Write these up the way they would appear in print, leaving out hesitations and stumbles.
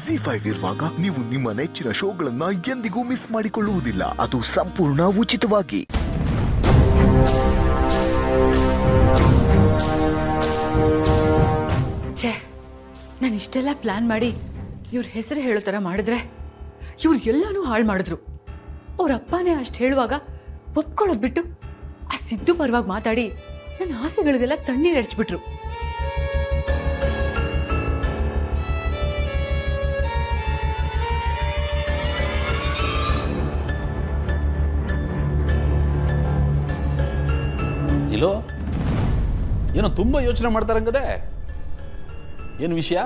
ZEE5 ಇರುವಾಗ ನೀವು ನಿಮ್ಮ ನೆಚ್ಚಿನ ಶೋಗಳನ್ನ ಎಂದಿಗೂ ಮಿಸ್ ಮಾಡಿಕೊಳ್ಳುವುದಿಲ್ಲ. ಅದು ಸಂಪೂರ್ಣ ಉಚಿತವಾಗಿ. ಛೇ, ನಾನು ಇಷ್ಟೆಲ್ಲ ಪ್ಲಾನ್ ಮಾಡಿ ಇವ್ರ ಹೆಸರು ಹೇಳೋ ಥರ ಮಾಡಿದ್ರೆ ಇವ್ರು ಎಲ್ಲಾನು ಹಾಳು ಮಾಡಿದ್ರು. ಅವ್ರ ಅಪ್ಪನೇ ಅಷ್ಟು ಹೇಳುವಾಗ ಒಪ್ಕೊಳ್ಳೋದು ಬಿಟ್ಟು ಆ ಸಿದ್ದು ಪರವಾಗಿ ಮಾತಾಡಿ ನನ್ನ ಆಸೆಗಳಿಗೆಲ್ಲ ತಣ್ಣೀರು ಎರಚ್ಬಿಟ್ರು. ಇಲ್ಲೋ ಏನೋ ತುಂಬಾ ಯೋಚನೆ ಮಾಡ್ತಾರಂಗದೆ. ಏನು ವಿಷಯ?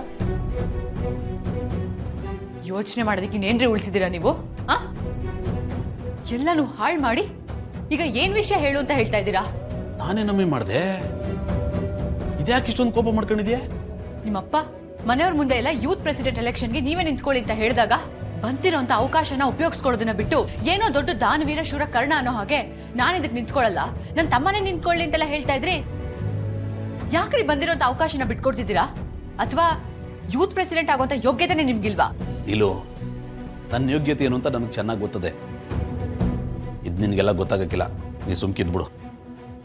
ಯೋಚನೆ ಮಾಡೋದಕ್ಕೆ ಇನ್ನೇನ್ರಿ ಉಳಿಸಿದ್ದೀರಾ ನೀವು? ಎಲ್ಲಾನು ಹಾಳು ಮಾಡಿ ಈಗ ಏನ್ ವಿಷಯ ಹೇಳು ಅಂತ ಹೇಳ್ತಾ ಇದ್ದೀರಾ? ನಾನೇ ನಮ್ಮಿ ಮಾಡ್ದೆ. ಇದ್ಯಾಕೆ ಇಷ್ಟೊಂದು ಕೋಪ ಮಾಡ್ಕೊಂಡಿದ್ಯಾ? ನಿಮ್ಮಪ್ಪ ಮನೆಯವ್ರ ಮುಂದೆ ಎಲ್ಲ ಯೂತ್ ಪ್ರೆಸಿಡೆಂಟ್ ಎಲೆಕ್ಷನ್ಗೆ ನೀವೇ ನಿಂತ್ಕೊಳ್ಳಿ ಅಂತ ಹೇಳಿದಾಗ ಬಂತಿರೋಂಥ ಅವಕಾಶನ ಉಪಯೋಗಿಸ್ಕೊಳ್ಳೋದನ್ನ ಬಿಟ್ಟು ಏನೋ ದೊಡ್ಡ ದಾನವೀರ ಶೂರ ಕರ್ಣ ಅನ್ನೋ ಹಾಗೆ ನಾನು ಇದಕ್ಕೆ ನಿಂತ್ಕೊಳ್ಳಲ್ಲ, ನನ್ನ ತಮ್ಮನೇ ನಿಂತ್ಕೊಳ್ಳಿ ಅಂತೆಲ್ಲ ಹೇಳ್ತಾ ಇದ್ರಿ. ಯಾಕ್ರಿ ಬಂದಿರೋಂಥ ಅವಕಾಶನ ಬಿಟ್ಕೊಡ್ತಿದ್ದೀರಾ? ಅಥವಾ ಯೂತ್ ಪ್ರೆಸಿಡೆಂಟ್ ಆಗೋಂಥ ಯೋಗ್ಯತೆನೇ ನಿಮ್ಗಿಲ್ವಾ? ಇಲ್ಲೋ, ನನ್ನ ಯೋಗ್ಯತೆ ಏನು ಅಂತ ನನಗೆ ಚೆನ್ನಾಗಿ ಗೊತ್ತದೆ. ಇದು ನಿನಗೆಲ್ಲ ಗೊತ್ತಾಗಕ್ಕಿಲ್ಲ, ನೀ ಸುಮ್ಕಿದ್ಬಿಡು.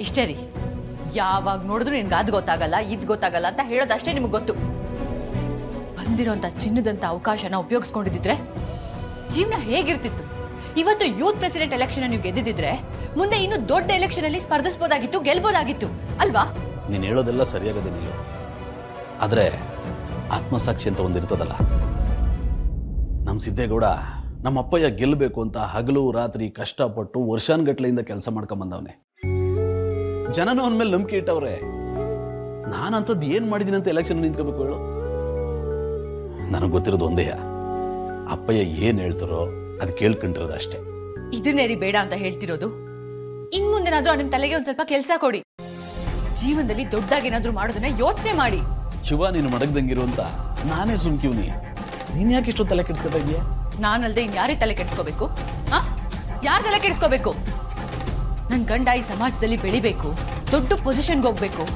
ಇಷ್ಟೇ ರೀ, ಯಾವಾಗ ನೋಡಿದ್ರು ನಿನ್ಗೆ ಅದು ಗೊತ್ತಾಗಲ್ಲ ಇದು ಗೊತ್ತಾಗಲ್ಲ ಅಂತ ಹೇಳೋದಷ್ಟೇ ನಿಮಗೆ ಗೊತ್ತು. ಬಂದಿರೋಂಥ ಚಿನ್ನದಂಥ ಅವಕಾಶನ ಉಪಯೋಗಿಸ್ಕೊಂಡಿದ್ರೆ ಜೀವನ ಹೇಗಿರ್ತಿತ್ತು? ಇವತ್ತು ಯೂತ್ ಪ್ರೆಸಿಡೆಂಟ್ ಎಲೆಕ್ಷನ್ ನೀವು ಗೆದ್ದಿದ್ರೆ ಮುಂದೆ ಇನ್ನು ದೊಡ್ಡ ಎಲೆಕ್ಷನ್ ಅಲ್ಲಿ ಸ್ಪರ್ಧಿಸಬಹುದಾಗಿತ್ತು, ಗೆಲ್ಬೋದಾಗಿತ್ತು ಅಲ್ವಾ? ನೀನು ಹೇಳೋದೆಲ್ಲ ಸರಿಯಾಗದೆ ನೀನು. ಆದ್ರೆ ಆತ್ಮಸಾಕ್ಷಿ ಅಂತ ಒಂದಿರ್ತದಲ್ಲ. ನಮ್ಮ ಸಿದ್ದೇಗೌಡ ನಮ್ಮ ಅಪ್ಪಯ್ಯ ಗೆಲ್ಲಬೇಕು ಅಂತ ಹಗಲು ರಾತ್ರಿ ಕಷ್ಟಪಟ್ಟು ವರ್ಷಾನ್ಗಟ್ಲೆಯಿಂದ ಕೆಲಸ ಮಾಡ್ಕೊಂಡ್ ಬಂದವನೆ. ಜನನ ಅವನ ಮೇಲೆ ನಂಬಿಕೆ ಇಟ್ಟವ್ರೆ. ನಾನಂತದ್ದು ಏನ್ ಮಾಡಿದೀನಿ ಅಂತ ಎಲೆಕ್ಷನ್ ನಿಂತ್ಕೋಬೇಕು ಹೇಳು? ನನಗೆ ಗೊತ್ತಿರೋದು ಒಂದೇ, ಅಪ್ಪಯ್ಯ ಏನ್ ಹೇಳ್ತಾರೋ ಅದು ಕೇಳ್ಕೊಂಡಿರೋದು ಅಷ್ಟೇ. ಇದನ್ನೇ ರೀ ಬೇಡ ಅಂತ ಹೇಳ್ತಿರೋದು. ಇನ್ ಮುಂದೆನಾದ್ರೂ ನಿಮ್ ತಲೆಗೆ ಒಂದ್ ಸ್ವಲ್ಪ ಕೆಲಸ ಕೊಡಿ. ಜೀವನದಲ್ಲಿ ದೊಡ್ಡದಾಗಿ ಏನಾದ್ರೂ ಮಾಡೋದನ್ನ ಯೋಚನೆ ಮಾಡಿ. ಶಿವ, ನೀನು ಮಡಗ್ದಂಗಿರು ಅಂತ ನಾನೇ ಸುಮ್ಕಿವ್ನಿ. ನೀನ್ ಯಾಕೆ ಇಷ್ಟೊಂದು ತಲೆ ಕೆಡ್ಸ್ಕೊತಾ ಇದೀಯ? ನಾನಲ್ದೆ ಇನ್ಯಾರೇ ತಲೆ ಕೆಡಿಸ್ಕೋಬೇಕು? ಯಾರ ತಲೆ ಕೆಡಿಸ್ಕೋಬೇಕು? ನನ್ ಗಂಡ ಈ ಸಮಾಜದಲ್ಲಿ ಬೆಳಿಬೇಕು, ದೊಡ್ಡ ಪೊಸಿಷನ್ಗೆ ಹೋಗ್ಬೇಕು,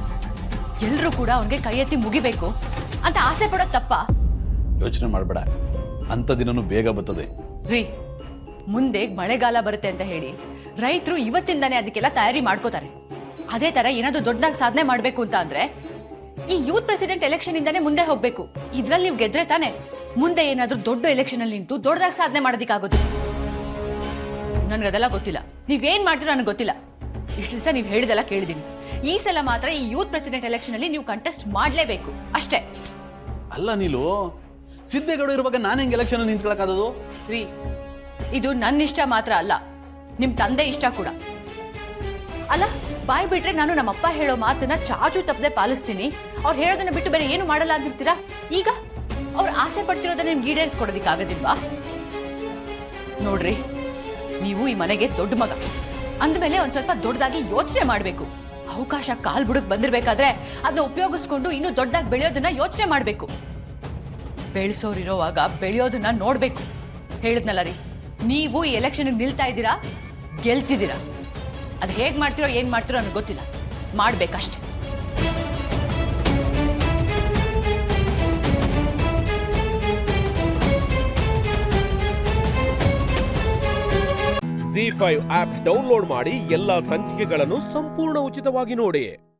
ಎಲ್ರೂ ಕೂಡ ಅವನ್ಗೆ ಕೈ ಎತ್ತಿ ಮುಗಿಬೇಕು ಅಂತ ಆಸೆ ಪಡೋದ್ ತಪ್ಪ? ಯೋಚನೆ ಮಾಡಬೇಡ, ಅಂತ ದಿನನೂ ಬೇಗ ಬರ್ತದೆ. ರೀ, ಮುಂದೆ ಮಳೆಗಾಲ ಬರುತ್ತೆ ಅಂತ ಹೇಳಿ ರೈತರು ಇವತ್ತಿಂದಾನೇ ಅದಕ್ಕೆಲ್ಲ ತಯಾರಿ ಮಾಡ್ಕೋತಾರೆ. ಅದೇ ತರ ಏನಾದ್ರು ದೊಡ್ಡದಾಗಿ ಸಾಧನೆ ಮಾಡ್ಬೇಕು ಅಂತ ಅಂದ್ರೆ ಈ ಯೂತ್ ಪ್ರೆಸಿಡೆಂಟ್ ಎಲೆಕ್ಷನ್ ಇಂದಾನೇ ಮುಂದೆ ಹೋಗ್ಬೇಕು. ಇದ್ರಲ್ಲಿ ನೀವು ಗೆದ್ರೆ ತಾನೆ ಮುಂದೆ ಏನಾದ್ರೂ ದೊಡ್ಡ ಎಲೆಕ್ಷನ್ ಅಲ್ಲಿ ನಿಂತು ದೊಡ್ಡದಾಗಿ ಸಾಧನೆ ಮಾಡೋದಿಕ್ಕಾಗೋದು. ನನ್ಗದೆಲ್ಲ ಗೊತ್ತಿಲ್ಲ, ನೀವೇನ್ ಮಾಡ್ತೀರೋ ನನಗೆ ಗೊತ್ತಿಲ್ಲ. ಇಷ್ಟು ದಿವಸ ನೀವು ಹೇಳಿದೆಲ್ಲ ಕೇಳಿದೀನಿ. ಈ ಸಲ ಮಾತ್ರ ಈ ಯೂತ್ ಪ್ರೆಸಿಡೆಂಟ್ ಎಲೆಕ್ಷನ್ ಅಲ್ಲಿ ನೀವು ಕಂಟೆಸ್ಟ್ ಮಾಡ್ಲೇಬೇಕು ಅಷ್ಟೇ. ಅಲ್ಲ ನೀಲು, ಸಿದ್ದೇಗೌಡ ಇರುವಾಗ ನಾನು ಹೆಂಗೆ ಎಲೆಕ್ಷನ್ ನಿಂತ್ಕೊಳಕ್ಕಾದದು? ರೀ, ಇದು ನನ್ನ ಇಷ್ಟ ಮಾತ್ರ ಅಲ್ಲ, ನಿಮ್ ತಂದೆ ಇಷ್ಟ ಕೂಡ ಅಲ್ಲ. ಬಾಯ್ ಬಿಟ್ರೆ ನಾನು ನಮ್ಮಪ್ಪ ಹೇಳೋ ಮಾತನ್ನ ಚಾಚು ತಪ್ಪದೆ ಪಾಲಿಸ್ತೀನಿ, ಅವ್ರು ಹೇಳೋದನ್ನ ಬಿಟ್ಟು ಬೇರೆ ಏನು ಮಾಡಲ್ಲ ಅಂತಿರ್ತೀರಾ. ಈಗ ಅವ್ರು ಆಸೆ ಪಡ್ತಿರೋದನ್ನ ನಿಮ್ಗೆ ಈಡೇರಿಸ್ಕೊಡೋದಿಕ್ಕಾಗದಿಲ್ವಾ? ನೋಡ್ರಿ, ನೀವು ಈ ಮನೆಗೆ ದೊಡ್ಡ ಮಗ ಅಂದ್ಮೇಲೆ ಒಂದ್ ಸ್ವಲ್ಪ ದೊಡ್ಡದಾಗಿ ಯೋಚನೆ ಮಾಡ್ಬೇಕು. ಅವಕಾಶ ಕಾಲ್ ಬುಡಕ್ ಬಂದಿರ್ಬೇಕಾದ್ರೆ ಅದನ್ನ ಉಪಯೋಗಿಸ್ಕೊಂಡು ಇನ್ನೂ ದೊಡ್ಡದಾಗಿ ಬೆಳೆಯೋದನ್ನ ಯೋಚನೆ ಮಾಡ್ಬೇಕು. ಬೆಳೆಸೋರಿರೋವಾಗ ಬೆಳೆಯೋದನ್ನ ನೋಡ್ಬೇಕು. ಹೇಳಿದ್ನಲ್ಲ ರೀ, ನೀವು ಈ ಎಲೆಕ್ಷನ್ಗೆ ನಿಲ್ತಾ ಇದ್ದೀರಾ, ಗೆಲ್ತಿದ್ದೀರಾ. ಅದು ಹೇಗ್ ಮಾಡ್ತಿರೋ ಏನ್ ಮಾಡ್ತಿರೋ ನನಗೆ ಗೊತ್ತಿಲ್ಲ, ಮಾಡ್ಬೇಕಷ್ಟೆ. ZEE5 ಆಪ್ ಡೌನ್ಲೋಡ್ ಮಾಡಿ ಎಲ್ಲಾ ಸಂಚಿಕೆಗಳನ್ನು ಸಂಪೂರ್ಣ ಉಚಿತವಾಗಿ ನೋಡಿ.